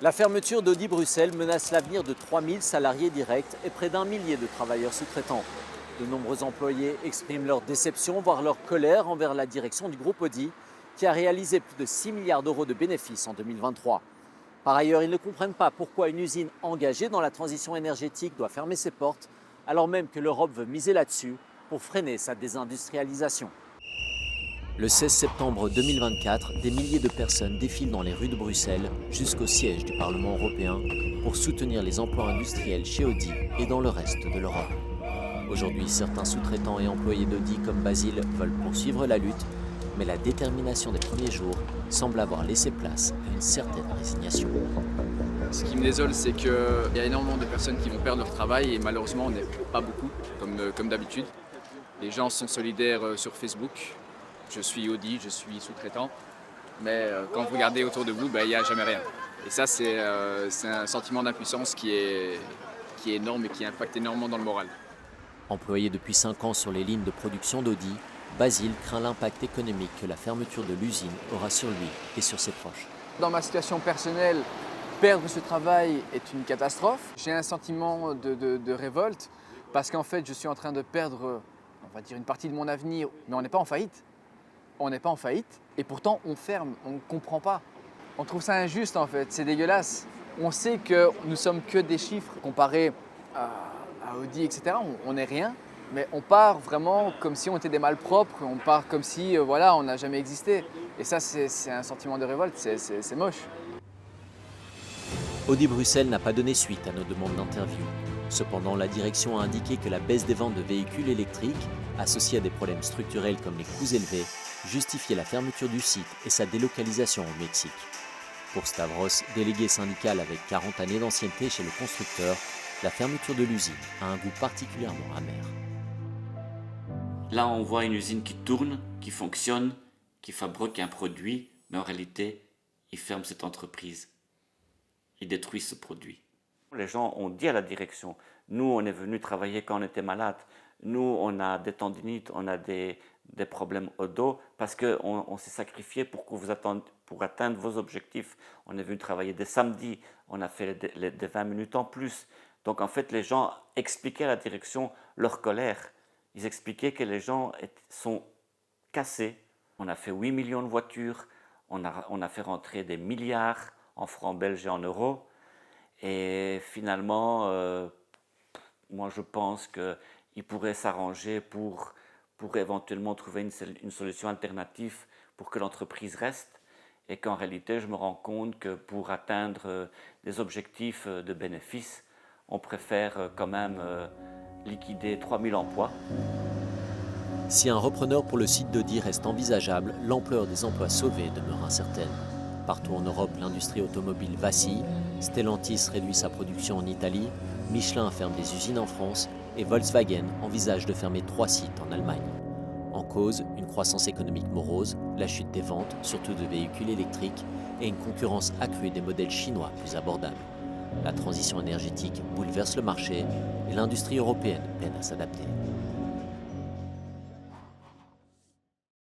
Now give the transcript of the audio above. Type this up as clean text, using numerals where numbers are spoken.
La fermeture d'Audi Bruxelles menace l'avenir de 3000 salariés directs et près d'1 millier de travailleurs sous-traitants. De nombreux employés expriment leur déception, voire leur colère envers la direction du groupe Audi, qui a réalisé plus de 6 milliards d'euros de bénéfices en 2023. Par ailleurs, ils ne comprennent pas pourquoi une usine engagée dans la transition énergétique doit fermer ses portes, alors même que l'Europe veut miser là-dessus pour freiner sa désindustrialisation. Le 16 septembre 2024, des milliers de personnes défilent dans les rues de Bruxelles jusqu'au siège du Parlement européen pour soutenir les emplois industriels chez Audi et dans le reste de l'Europe. Aujourd'hui, certains sous-traitants et employés d'Audi comme Basile veulent poursuivre la lutte, mais la détermination des premiers jours semble avoir laissé place à une certaine résignation. Ce qui me désole, c'est qu'il y a énormément de personnes qui vont perdre leur travail et malheureusement, on n'est pas beaucoup, comme d'habitude. Les gens sont solidaires sur Facebook. Je suis Audi, je suis sous-traitant, mais quand vous regardez autour de vous, il n'y a jamais rien. Et ça, c'est un sentiment d'impuissance qui est énorme et qui impacte énormément dans le moral. Employé depuis 5 ans sur les lignes de production d'Audi, Basile craint l'impact économique que la fermeture de l'usine aura sur lui et sur ses proches. Dans ma situation personnelle, perdre ce travail est une catastrophe. J'ai un sentiment de révolte parce qu'en fait, je suis en train de perdre, on va dire, une partie de mon avenir, mais on n'est pas en faillite. On n'est pas en faillite et pourtant on ferme, on ne comprend pas. On trouve ça injuste en fait, c'est dégueulasse. On sait que nous sommes que des chiffres comparés à Audi, etc. On n'est rien, mais on part vraiment comme si on était des malpropres, on part comme si on n'a jamais existé. Et ça, c'est un sentiment de révolte, c'est moche. Audi Bruxelles n'a pas donné suite à nos demandes d'interview. Cependant, la direction a indiqué que la baisse des ventes de véhicules électriques, associée à des problèmes structurels comme les coûts élevés, justifiait la fermeture du site et sa délocalisation au Mexique. Pour Stavros, délégué syndical avec 40 années d'ancienneté chez le constructeur, la fermeture de l'usine a un goût particulièrement amer. Là, on voit une usine qui tourne, qui fonctionne, qui fabrique un produit, mais en réalité, il ferme cette entreprise. Il détruit ce produit. Les gens ont dit à la direction, nous, on est venus travailler quand on était malade. Nous, on a des tendinites, on a des problèmes au dos parce qu'on s'est sacrifié pour atteindre vos objectifs. On est venu travailler des samedis, on a fait des 20 minutes en plus. Donc en fait, les gens expliquaient à la direction leur colère. Ils expliquaient que les gens sont cassés. On a fait 8 millions de voitures, on a fait rentrer des milliards en francs belges et en euros. Et finalement, moi je pense qu'ils pourraient s'arranger pour éventuellement trouver une solution alternative pour que l'entreprise reste et qu'en réalité, je me rends compte que pour atteindre des objectifs de bénéfices, on préfère quand même liquider 3000 emplois. Si un repreneur pour le site d'Audi reste envisageable, l'ampleur des emplois sauvés demeure incertaine. Partout en Europe, l'industrie automobile vacille, Stellantis réduit sa production en Italie, Michelin ferme des usines en France et Volkswagen envisage de fermer 3 sites en Allemagne. En cause, une croissance économique morose, la chute des ventes, surtout de véhicules électriques, et une concurrence accrue des modèles chinois plus abordables. La transition énergétique bouleverse le marché et l'industrie européenne peine à s'adapter.